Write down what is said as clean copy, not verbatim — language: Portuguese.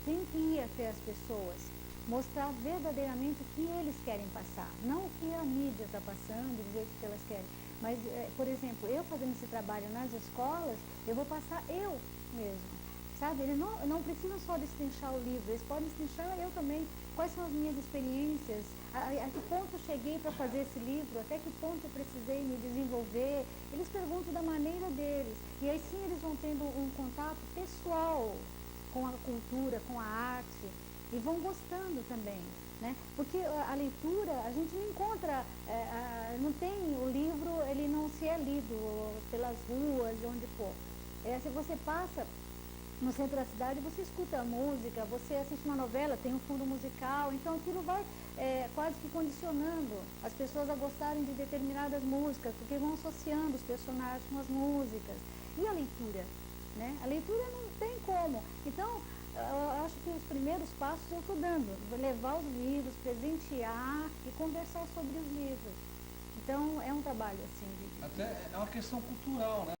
tem que ir até as pessoas, mostrar verdadeiramente o que eles querem passar, não o que a mídia está passando, do jeito que elas querem. Mas, por exemplo, eu fazendo esse trabalho nas escolas, eu vou passar eu mesmo, sabe? Eles não precisam só destrinchar o livro, eles podem destrinchar eu também, quais são as minhas experiências, a que ponto eu cheguei para fazer esse livro, até que ponto eu precisei me desenvolver. Eles perguntam da maneira deles, e aí sim eles vão tendo um contato pessoal com a cultura, com a arte, e vão gostando também, né? Porque a leitura, a gente não encontra, não tem o livro, ele não se é lido pelas ruas, onde for. Se você passa no centro da cidade, você escuta a música, você assiste uma novela, tem um fundo musical, então aquilo vai quase que condicionando as pessoas a gostarem de determinadas músicas, porque vão associando os personagens com as músicas. E a leitura? Né? A leitura não tem como. Então, eu acho que os primeiros passos eu estou dando, vou levar os livros, presentear e conversar sobre os livros. Então, é um trabalho assim. Até é uma questão cultural, né?